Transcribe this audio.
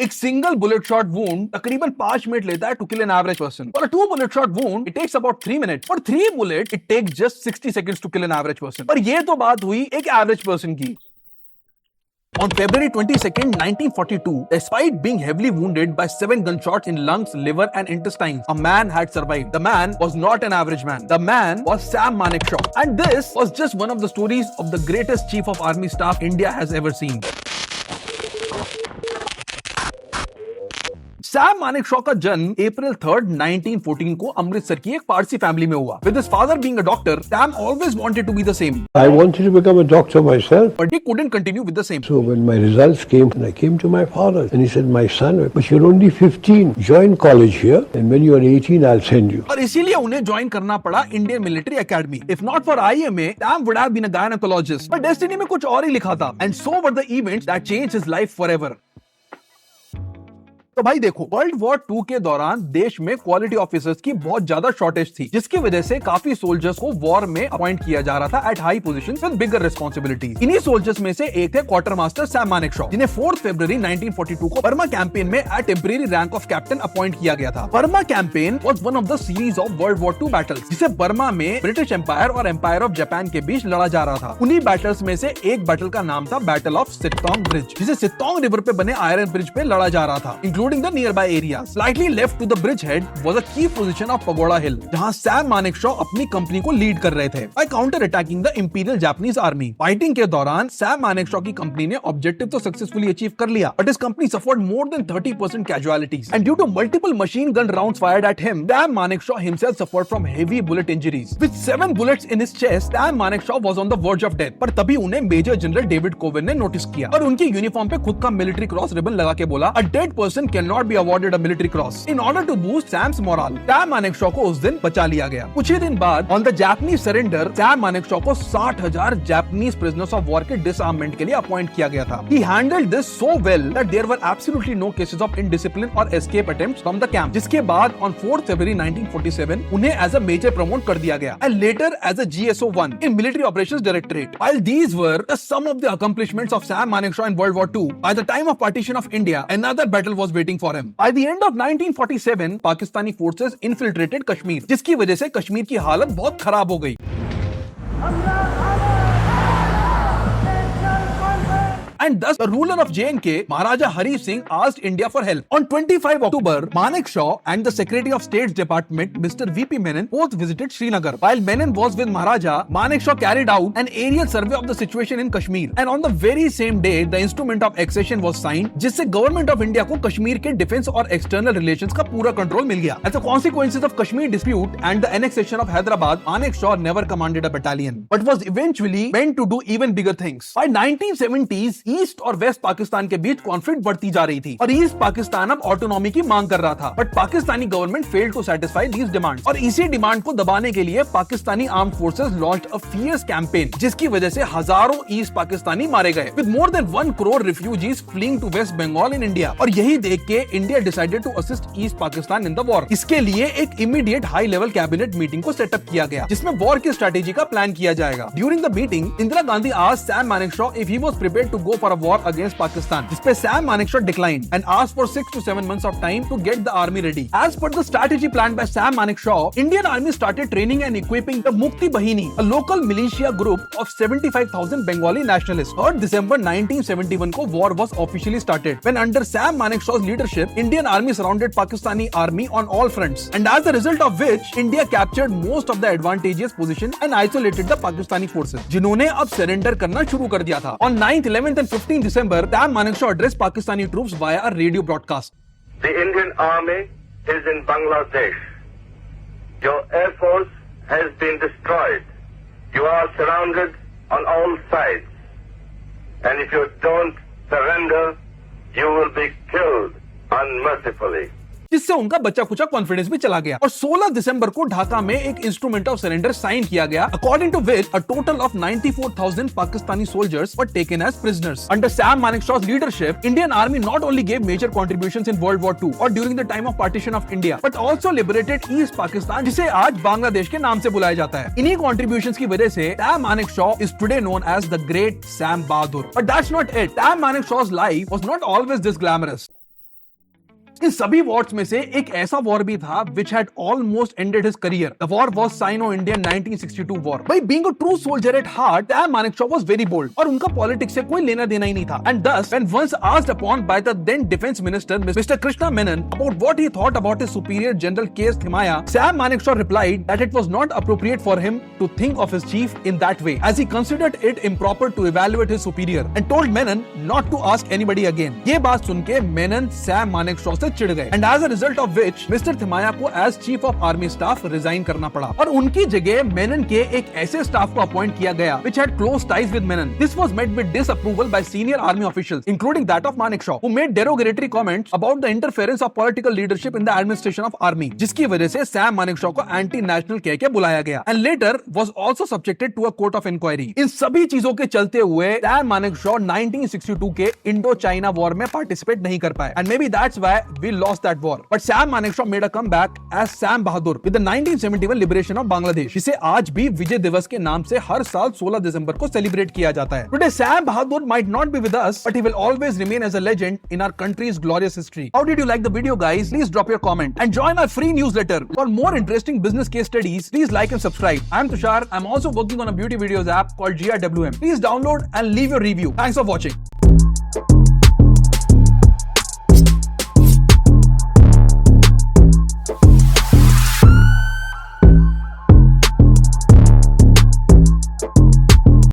एक single bullet shot wound तकरीबन 5 minute लेता है to kill an average person, और 2 bullet shot wound it takes about 3 minute, और 3 bullet it takes just 60 seconds to kill an average person. पर ये तो बात हुई एक एवरेज पर्सन की। On February 22nd, 1942, despite being heavily wounded by 7 gunshots in lungs, liver, and intestines, a man had survived. The man was not an average man. The man was Sam Manekshaw. And this was just one of the stories of the greatest Chief of Army Staff India has ever seen. Sam Manekshaw का जन्म अप्रैल 3, 1914 को अमृतसर की एक Parsi family में हुआ। With his father being a doctor, Sam always wanted to be the same. I wanted to become a doctor myself. But he couldn't continue with the same. So when my results came, I came to my father and he said, "My son, but you're only 15. Join college here and when you are 18, I'll send you." और इसीलिए उन्हें join करना पड़ा Indian military academy. If not for IMA, Sam would have been a gynecologist. But destiny में कुछ और ही लिखा था। And so were the events that changed his life forever. तो भाई देखो, वर्ल्ड वॉर 2 के दौरान देश में क्वालिटी ऑफिसर्स की बहुत ज्यादा शॉर्टेज थी, जिसकी वजह से काफी सोल्जर्स को वॉर में अपॉइंट किया जा रहा था at high positions with bigger responsibilities. इन्हीं सोल्जर्स में से एक थे क्वार्टर मास्टर सैम मानेकशॉ, जिन्हें 4 फरवरी 1942 को बर्मा कैंपेन में at temporary rank of captain appoint किया गया था। Burma campaign was one of the series of World war 2 battles, जिसे बर्मा में ब्रिटिश एम्पायर और एम्पायर ऑफ जापान के बीच लड़ा जा रहा था। उन्हीं बैटल्स में से एक बैटल का नाम था बैटल ऑफ सिट्टोंग ब्रिज, जिसे सिट्टोंग रिवर पे बने आयरन ब्रिज पे लड़ा जा रहा था, including the nearby area. Slightly left to the bridgehead was a key position of Pagoda Hill, जहां सैम मानेकशॉ अपनी कंपनी को लीड कर रहे थे by counter attacking the Imperial Japanese Army. Fighting के दौरान सैम मानेकशॉ की कंपनी ने ऑब्जेक्टिव तो सक्सेसफुली अचीव कर लिया, but his company suffered more than 30% casualties, and due to multiple machine gun rounds fired at him, Sam Manekshaw himself suffered from heavy bullet injuries. With 7 bullets in his chest, Sam Manekshaw was on the verge of death. पर तभी उन्हें major general David कोवेन ने notice किया और उनकी uniform पे खुद का मिलिट्री क्रॉस रिबन लगा के बोला, "A dead person cannot be awarded a military cross." In order to boost Sam's morale, Sam Manekshaw को उस दिन बचा लिया गया। कुछ ही दिन बाद on the Japanese surrender, Sam Manekshaw को 60,000 Japanese prisoners of war के disarmament के लिए अपॉइंट किया गया था। He handled this so well that there were absolutely no cases of indiscipline or escape attempts from the camp. जिसके बाद on 4 February 1947 उन्हें as a major promote कर दिया गया and later as a GSO-1 in Military Operations Directorate. While these were just some of the accomplishments of Sam Manekshaw in World War II, by the time of partition of India, another battle was waiting for him. By the end of 1947, Pakistani forces infiltrated Kashmir, जिसकी वजह से कश्मीर की हालत बहुत खराब हो गई। And thus, the ruler of J&K, Maharaja Hari Singh, asked India for help. On 25 October, Manekshaw and the Secretary of State's Department, Mr. V.P. Menon, both visited Srinagar. While Menon was with Maharaja, Manekshaw carried out an aerial survey of the situation in Kashmir. And on the very same day, the instrument of accession was signed, जिससे Government of India को कश्मीर के defence और external relations का पूरा control मिल गया। As a consequences of Kashmir dispute and the annexation of Hyderabad, Manekshaw never commanded a battalion, but was eventually meant to do even bigger things. By 1970s, east और waste Pakistan के बीच conflict बढ़ती जा रही थी और east Pakistan अब autonomy की मांग कर रहा था, but Pakistani government failed to satisfy these demands. और इसी डिमांड को दबाने के लिए Pakistani armed forces launched a fierce campaign, जिसकी वजह से हजारों ईस्ट पाकिस्तानी मारे गए, with more than 1 crore refugees fleeing to West Bengal in India. और यही देख के India decided to assist East Pakistan in the war. इसके लिए एक immediate high level cabinet meeting को सेटअप किया गया, जिसमें वॉर की स्ट्रेटेजी का प्लान किया जाएगा। During the meeting, Indira Gandhi asked Sam Manekshaw if he was prepared to go for a war against Pakistan, जिसपे Sam Manekshaw declined and asked for 6 to 7 months of time to get the army ready. As per the strategy planned by Sam Manekshaw, Indian Army started training and equipping the Mukti Bahini, a local militia group of 75,000 Bengali nationalists. 3rd December 1971 को war was officially started, when under Sam Manekshaw's leadership, Indian Army surrounded Pakistani army on all fronts, and as a result of which, India captured most of the advantageous position and isolated the Pakistani forces, जिन्होंने अब surrender करना शुरू कर दिया था। On 9th, 11th and 15th December, Sam Manekshaw addressed Pakistani troops via a radio broadcast. The Indian Army is in Bangladesh. Your air force has been destroyed. You are surrounded on all sides. And if you don't surrender, you will be killed unmercifully. जिससे उनका बच्चा कुचा confidence भी चला गया। और 16 दिसंबर को ढाका में एक इंस्ट्रूमेंट ऑफ सरेंडर साइन किया गया, according to which a total of 94,000 Pakistani soldiers were taken as prisoners. Under Sam Manekshaw's leadership, Indian army not only gave major contributions in world war 2 और during the time of partition of India, but also liberated East Pakistan, जिसे आज बांग्लादेश के नाम से बुलाया जाता है। इन्हीं कॉन्ट्रीब्यूशंस की वजह से Sam Manekshaw is today known as the great Sam Bahadur. But that's not it. Sam Manekshaw's life was not always this glamorous. इन सभी वॉर्स में से एक ऐसा वॉर भी था which had almost ended his career. The war was Sino-Indian 1962 war. By being a true soldier at heart, Sam Manekshaw was very bold और उनका पॉलिटिक्स से कोई लेना देना ही नहीं था. And thus, when once asked upon by the then defense minister Mr. Krishna Menon about what he thought about his superior General K.S. Thimaya, Sam Manekshaw replied that it was not appropriate for him to think of his chief in that way, as he considered it improper to evaluate his superior, and told Menon not to ask anybody again. ये बात सुन के Menon Sam Manekshaw से चिढ़ गए, and as a result of which Mr. Thimaya को as Chief of Army Staff resign करना पड़ा और उनकी जगह Menon के एक ऐसे स्टाफ को अपॉइंट किया गया which had close ties with Menon. This was met with disapproval by senior army officials, including that of Manekshaw, who made derogatory comments about the interference of political leadership in the administration of army, जिसकी वजह से Sam Manekshaw को anti-national कह के बुलाया गया, and later was also subjected to a court of inquiry. इन सभी चीजों के चलते हुए Sam Manekshaw 1962 के इंडो-चाइना वॉर में पार्टिसिपेट नहीं कर पाए, and maybe that's why we lost that war. But Sam Manekshaw made a comeback as Sam Bahadur with the 1971 liberation of Bangladesh, जिसे आज भी विजय दिवस के नाम से हर साल 16 दिसंबर को सेलिब्रेट किया जाता है. Today Sam Bahadur might not be with us, but he will always remain as a legend in our country's glorious history. How did you like the video, guys? Please drop your comment and join our free newsletter. For more interesting business case studies, please like and subscribe. I'm Tushar. I'm also working on a beauty videos app called GRWM. Please download and leave your review. Thanks for watching.